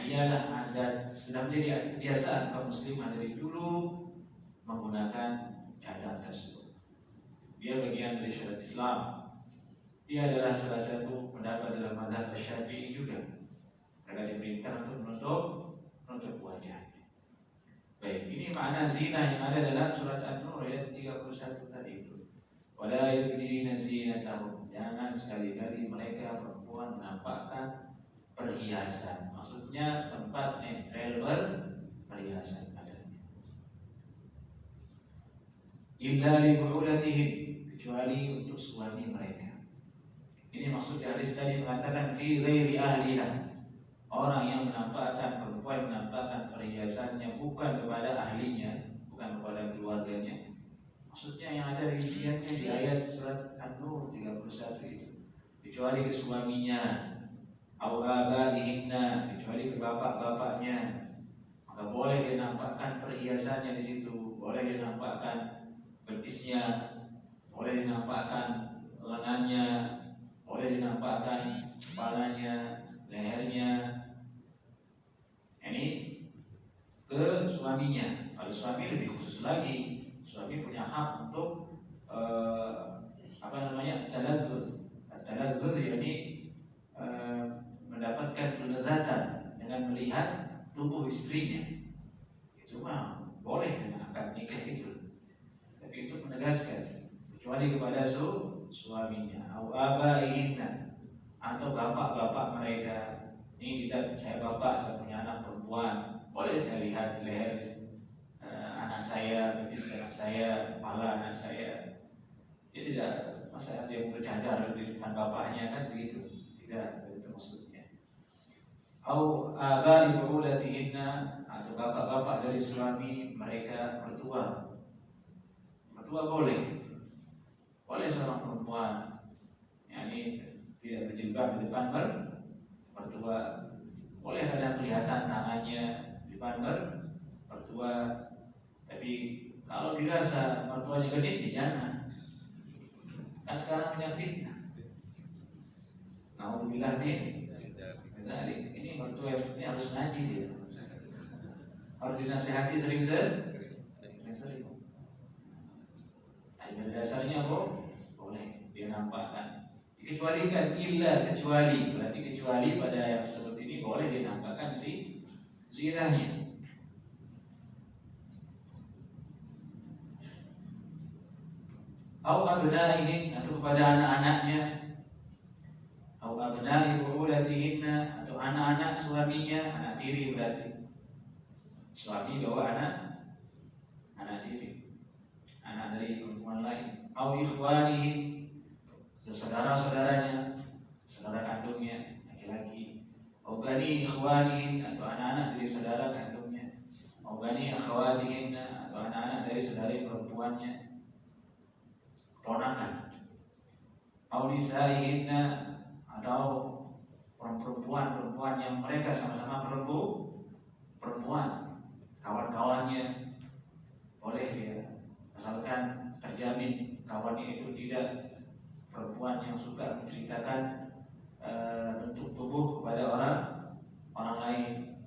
Ialah adat, sudah menjadi kebiasaan kaum muslimah dari dulu menggunakan cadar tersebut. Dia bagian dari syariat Islam. Dia adalah salah satu pendapat dalam mazhab Syafi'i juga. Mereka diperintah untuk menutup wajahnya. Baik, ini makna zina yang ada dalam surat An-Nur ayat 31 tadi itu. Wala yubdina zinatahum, jangan sekali-kali mereka perempuan menampakkan perhiasan. Maksudnya tempat nempel perhiasan padanya. Illa li bu'ulatihim, kecuali untuk suami mereka. Ini maksudnya hadis tadi mengatakan fi ghairi ahliha, orang yang menampakkan, perempuan menampakkan perhiasannya bukan kepada ahlinya, bukan kepada keluarganya. Maksudnya yang ada rinciannya di ayat surat An-Nur 31 itu, kecuali ke suaminya, au abaihinna, kecuali ke bapak-bapaknya. Maka boleh dia nampakkan perhiasannya di situ, boleh dia nampakkan betisnya, boleh dinampakkan lengannya, boleh dinampakkan kepalanya, lehernya. Ini ke suaminya. Kalau suami lebih khusus lagi, suami punya hak untuk talazzuz. Talazzuz yakni mendapatkan kelezatan dengan melihat tubuh istrinya. Itu mah boleh dengan akad nikah itu. Tapi itu menegaskan kecuali kepada suaminya, au abaihinna, atau bapak-bapak mereka. Ini saya bapak, saya punya anak perempuan, boleh saya lihat leher anak saya, betis anak saya, kepala anak saya. Dia tidak masalah dia bercadar di depan bapaknya, kan begitu. Tidak, itu maksudnya. Au abai bu'ulatihinna, atau bapak-bapak dari suami mereka, mertua. Mertua boleh seorang perempuan berjilbab di depan mertua. Boleh kadang kelihatan tangannya di depan mertua, tapi kalau dirasa mertuanya genit ya jangan. Kan sekarang punya fitnah. Alhamdulillah nih. Ini mertua ini harus ngaji dia. Harus dinasihati sering-sering. Nah, dasarnya boleh dia nampakkan. Dikecualikan kecuali, berarti kecuali pada yang seperti ini boleh dia nampakkan zinahnya. Au abnaihin, atau kepada anak-anaknya, au abnai bu'ulatihinna, atau anak-anak suaminya, anak tiri berarti. Suami bawa anak tiri, anak dari perempuan lain. Au ikhwanihin, saudara-saudaranya, saudara kandungnya laki-laki. Au bani ikhwanihin, atau anak-anak dari saudara kandungnya. Au bani akhawatihinna, atau anak-anak dari saudari perempuannya, ponakan. Au nisaihinna, atau perempuan yang mereka sama-sama perempuan, kawan-kawannya, boleh dia, asalkan terjamin kawannya itu tidak perempuan yang suka menceritakan bentuk tubuh kepada orang lain.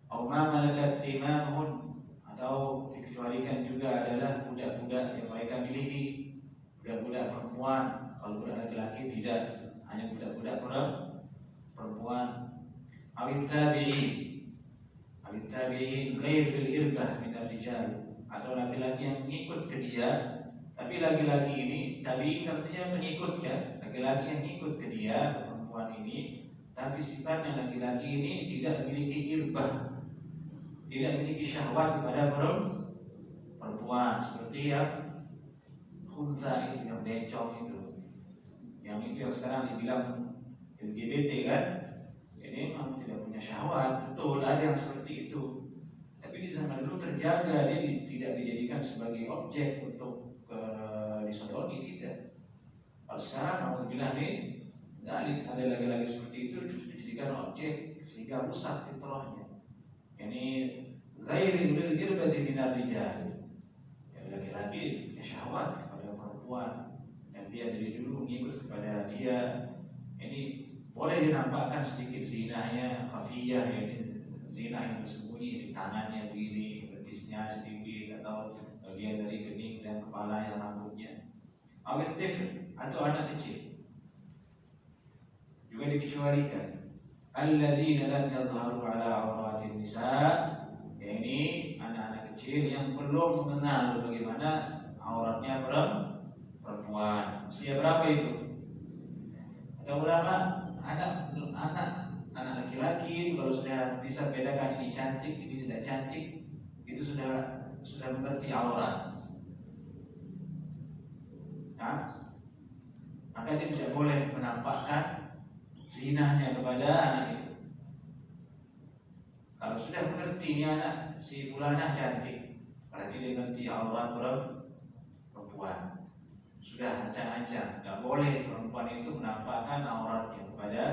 Au ma malakat aymanuhun, atau dikecualikan juga adalah budak-budak yang mereka miliki, budak-budak perempuan. Kalau budak laki-laki tidak, hanya budak-budak perempuan. Awit tabi'in ghair bil irbah min ar-rijal, atau laki-laki yang mengikut ke dia, tapi laki-laki ini tabi'in artinya mengikut kan, laki-laki yang ikut ke dia, ke perempuan ini, tapi sifatnya laki-laki ini tidak memiliki irbah, tidak memiliki syahwat kepada perempuan, seperti yang khunsa itu, yang bencong itu, yang sekarang dibilang LGBT kan. Ini memang tidak punya syahwat, betul, ada yang seperti itu. Tapi di zaman dulu terjaga, dia tidak dijadikan sebagai objek untuk disodoni, tidak. Kalau sekarang, alhamdulillah nih, ada lagi-lagi seperti itu dijadikan objek, sehingga rusak fitrahnya. Ini ghairi bil irbati minar rijal. Laki-laki punya syahwat kepada perempuan, dan dia dari dulu mengikut kepada dia. Ini boleh dinampakkan sedikit zinahnya khafiyah, ini zinah yang tersembunyi di tangannya begini, betisnya sedikit, atau bagian dari kening dan kepala yang rambutnya. Awit tifl, atau anak kecil juga dikecualikan. Alladzina lam yadhharu ala awratin nisa, ini anak-anak kecil yang belum mengenal bagaimana auratnya perempuan. Usia berapa itu? Atau ulama, anak laki-laki kalau sudah bisa bedakan ini cantik, ini tidak cantik, itu sudah mengerti aurat. Nah, maka dia tidak boleh menampakkan zinahnya kepada anak itu. Kalau sudah mengerti ini anak si fulanah cantik, berarti dia mengerti aurat perempuan. Sudah ancang-ancang, tidak boleh perempuan itu menampakkan auratnya kepada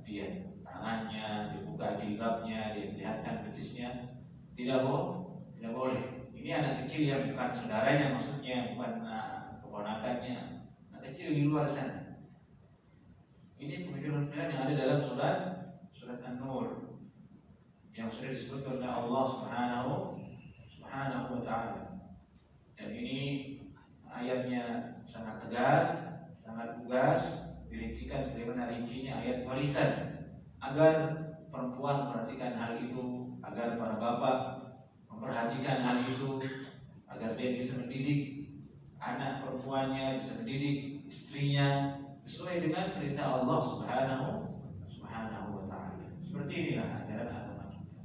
dia. Tangannya dibuka, jilbabnya dilihatkan, betisnya, tidak boleh. Ini anak kecil yang bukan saudaranya, maksudnya bukan keponakannya, anak kecil di luar sana. Ini pemikiran-pemikiran yang ada dalam surat An-Nur yang sudah disebutkan oleh Allah Subhanahu wa Ta'ala. Dan ini ayatnya sangat tegas, sangat lugas, dirincikan sebagaimana rincinya ayat warisan, agar perempuan memperhatikan hal itu, agar para bapak memperhatikan hal itu, agar dia bisa mendidik anak perempuannya, bisa mendidik istrinya sesuai dengan perintah Allah Subhanahu wa Ta'ala. Seperti inilah ajaran agama kita.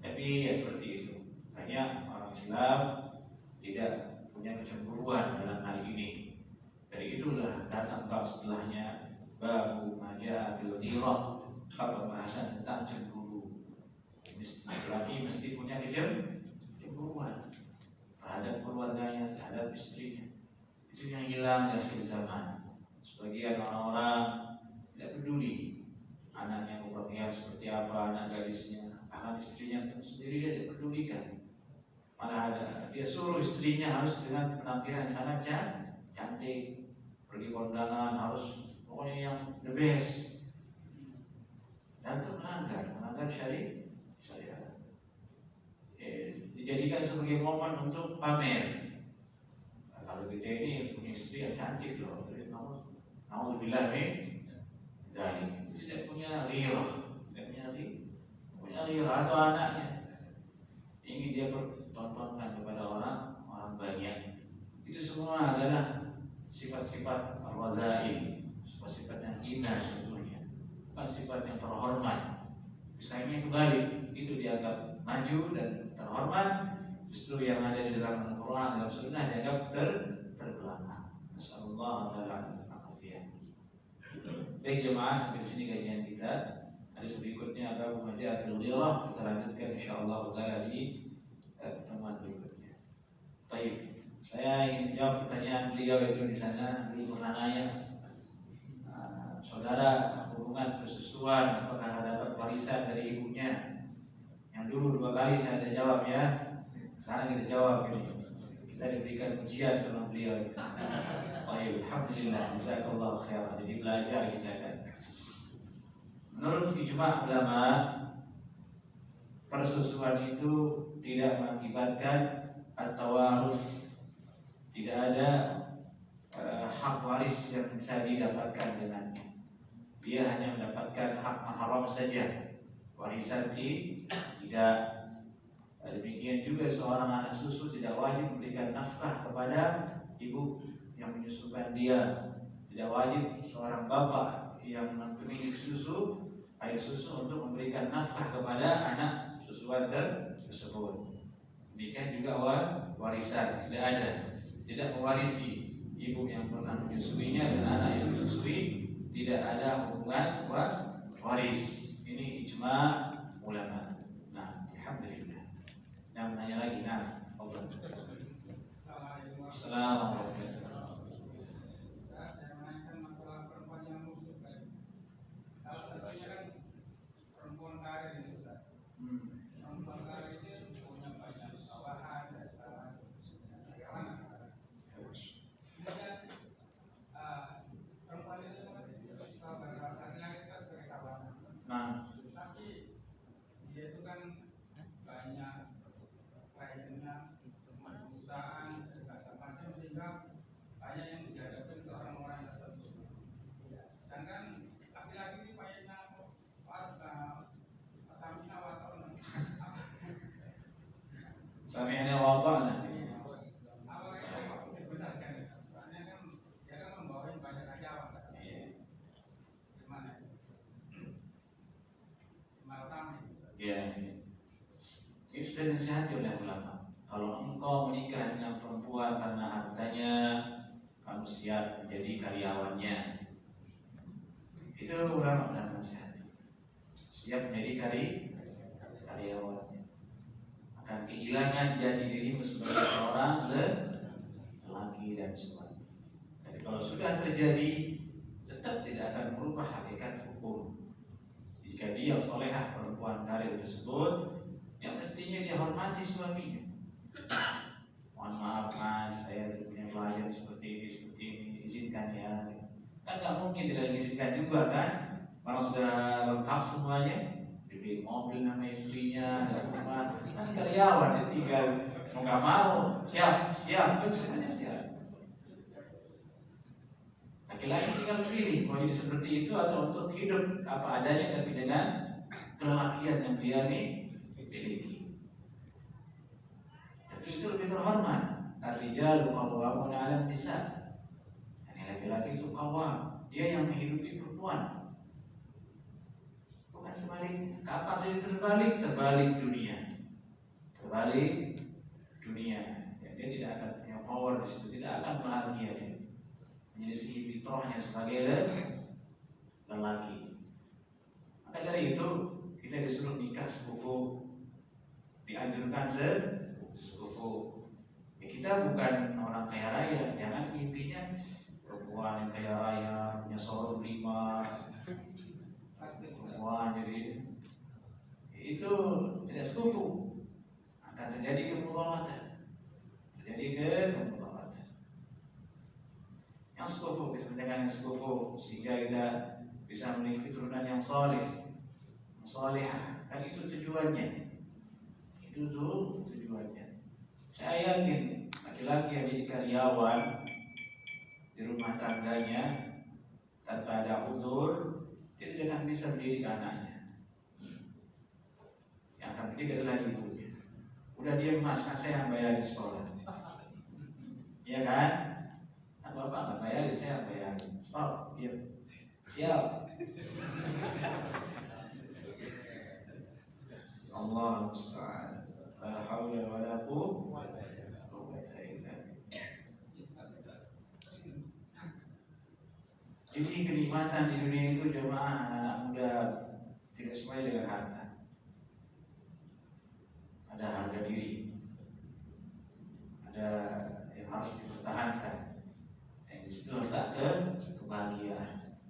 Tapi ya seperti itu, banyak orang Islam tidak punya kecemburuan dalam hal ini. Dari itulah datang bab setelahnya, babu maja fil ghirah, bab pembahasan tentang cemburu. Laki mesti punya kecemburuan terhadap keluarganya, terhadap istrinya. Itu yang hilang di akhir zaman. Sebagian orang-orang tidak peduli merugikan. Malah ada dia suruh istrinya harus dengan penampilan yang sangat cantik, pergi kondangan harus pokoknya yang the best. Dan itu melanggar syariat. Dijadikan sebagai momen untuk pamer. Nah, kalau kita ini punya istri yang cantik loh, jadi alhamdulillah nih, jadi tidak punya ghirah, punya ghirah atau anaknya ingin dia pertontonkan kepada orang banyak. Itu semua adalah sifat-sifat al-wadha'il, sifat-sifat yang hina sebetulnya, bukan sifat yang terhormat. Misalnya kembali, itu dianggap maju dan terhormat, justru yang ada di dalam Al-Quran, dalam Sunnah dianggap terbelakang. Masyaallah ta'ala. Baik jemaah, sampai di sini kajian kita. Hadis berikutnya Babu ma jaa fil ghirah, kita lanjutkan insyaallah ta'ala di pertemuan berikutnya. Baik, saya ingin jawab pertanyaan beliau itu di sana. Dulu pernah nanya, saudara hubungan persusuan apakah dapat warisan dari ibunya? Yang dulu 2 kali saya ada jawab ya. Sekarang kita jawab ini. Kita diberikan ujian sama beliau. Baik, alhamdulillah, jazakallahu khairan. Jadi belajar kita kan. Menurut ijma' ulama, persusuan itu tidak mengakibatkan at-tawarus. Tidak ada hak waris yang bisa didapatkan dengannya. Dia hanya mendapatkan hak mahram saja. Warisan tidak. Demikian juga seorang anak susu tidak wajib memberikan nafkah kepada ibu yang menyusukan dia. Tidak wajib seorang bapak yang pemilik susu, air susu untuk memberikan nafkah kepada anak susuan tersebut. Demikian juga warisan tidak ada. Tidak mewarisi ibu yang pernah menyusuinya dan anak yang disusui, tidak ada hubungan waris. Ini ijma' ulama. Nah, alhamdulillah. Yang nanya lagi, nah, Allah. Assalamualaikum. Saya menanyakan masalah perempuan yang musuh. Salah satunya kan perempuan karir ini, Ustaz. Perempuan karir ini punya banyak bawahan dan segala bagaimana? Kemudian perempuan itu sabar laki-laki kita sebagai kawan. Tapi dia itu kan banyak kliennya, perusahaan dan macam-macam, sehingga banyak yang dihadapkan ke orang-orang tertentu. Dan kan laki-laki ini kayaknya Sami'na wa ata'na. Ya, ini sudah dinasihati oleh ulama. Kalau engkau menikah dengan perempuan karena hartanya, kamu siap menjadi karyawannya. Itu ulama dan nasihati. Siap menjadi karyawannya. Akan kehilangan jati dirimu sebagai seorang lelaki dan sebagainya. Jadi kalau sudah terjadi, tetap tidak akan merubah hakikat hukum. Jika dia solehah perempuan karir tersebut, yang mestinya dia hormati suaminya. Mohon maaf mas, saya punya klien seperti ini, izinkan ya. Kan nggak mungkin tidak diizinkan juga kan? Kalau sudah lengkap semuanya, dibeli mobil nama istrinya, dan rumah, kan karyawan dia tinggal mau nggak mau, siap, semuanya siap. Laki-laki tinggal pilih mau jadi seperti itu atau untuk hidup apa adanya tapi dengan kelelakian yang dia miliki. Itu lebih terhormat. Ar-rijalu qawwamuna 'alan nisa. Yani laki-laki itu qawwam, dia yang menghidupi perempuan. Bukan sebaliknya. Kapan saya terbalik dunia. Ya, dia tidak akan punya power di situ, tidak akan bahagia dia. Menjadi fitrahnya sebagai lelaki. Maka dari itu kita disuruh nikah sepupu, dianjurkan sepupu. Ya, kita bukan orang kaya raya, jangan mimpinya perempuan yang kaya raya punya showroom 5, perempuan jadi itu tidak sepupu. Nah, terjadi kemudaratan. Yang sekufu dengan yang sekufu sehingga kita bisa memiliki keturunan yang saleh, salihah. Kan itu tujuannya. Itu tuh tujuannya. Saya yakin laki-laki yang jadi karyawan di rumah tangganya tanpa ada uzur, dia tidak akan bisa mendidik anaknya. Yang akan mendidik adalah ibunya. Udah dia mas, kan saya yang bayarin sekolah. Iya kan? Kan bapak nggak bayarin, saya yang bayarin. Stop, dia siap. Allah musta'an. La haula wala quwwata illa billah. Jadi kenikmatan di dunia itu jemaah anak muda tidak semuanya dengan harta. Ada harga diri, ada yang harus dipertahankan. Yang di situ letak kebahagiaan.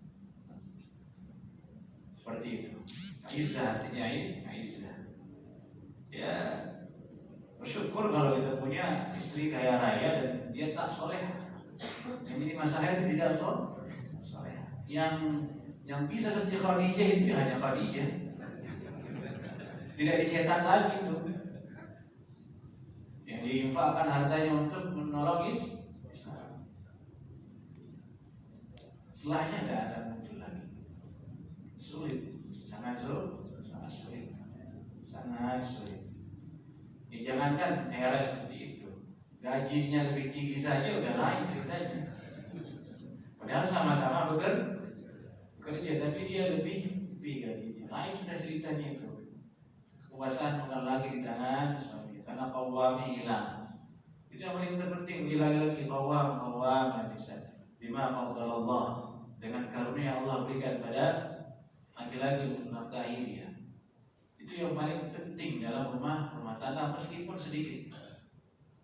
Seperti itu. Aizzah artinya aizzah. Ya bersyukur kalau kita punya istri kaya raya dan dia tak soleh. Jadi masalah itu tidak soleh. Yang bisa seperti Khadijah itu hanya Khadijah. Tidak dicetak lagi tuh. Yang diinfakkan hartanya untuk menolong Islam. Setelahnya tidak ada muncul lagi. Sulit, sangat sulit. Ya, jangankan era seperti itu, gajinya lebih tinggi saja udah lain ceritanya. Padahal sama-sama bekerja, tapi dia lebih gajinya. Lain sudah ceritanya itu. Kekuasaan bukan lagi di tangan suami, karena qawwami hilang. Itu yang paling terpenting bagi laki-laki, qawwam dan bisa. Bima faddalallah, dengan karunia Allah berikan pada laki-laki untuk menafkahi dia. Itu yang paling penting dalam rumah tangga, meskipun sedikit.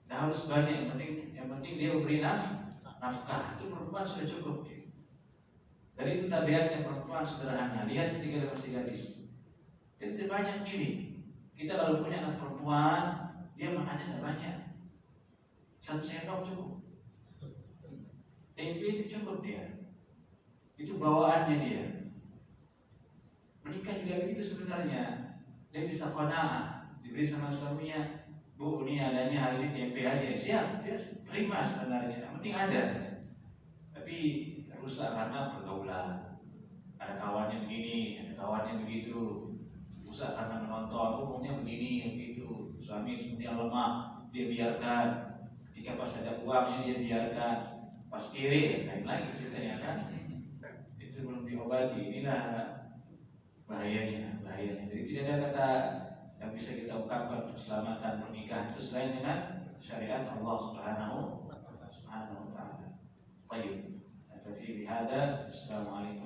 Tidak harus banyak, yang penting dia memberi nafkah. Itu perempuan sudah cukup. Dari itu tabiatnya perempuan sederhana. Lihat ketika dia masih gadis, dia tidak banyak milih. Kita kalau punya anak perempuan, dia makannya tidak banyak. 1 sendok cukup. Tempe itu cukup dia. Itu bawaannya dia. Menikah juga begitu sebenarnya. Dia bisa qanaah, diberi sama suaminya, Bu, ini adanya hari ini tempe aja, siap, dia terima sebenarnya, yang penting ada. Tapi rusak karena pergaulan. Ada kawannya begini, ada kawannya begitu. Rusak karena menonton, umumnya begini, begitu. Suami sebenarnya lemah, dia biarkan. Ketika pas ada uangnya dia biarkan. Pas kiri, lain lagi ceritanya kan. Itu belum diobati. Inilah bahayanya. Jadi tidak ada kata yang bisa kita ungkapkan untuk keselamatan pernikahan itu selain dengan syariat Allah Subhanahu wa taala. Baik. Tapi bihada, assalamualaikum.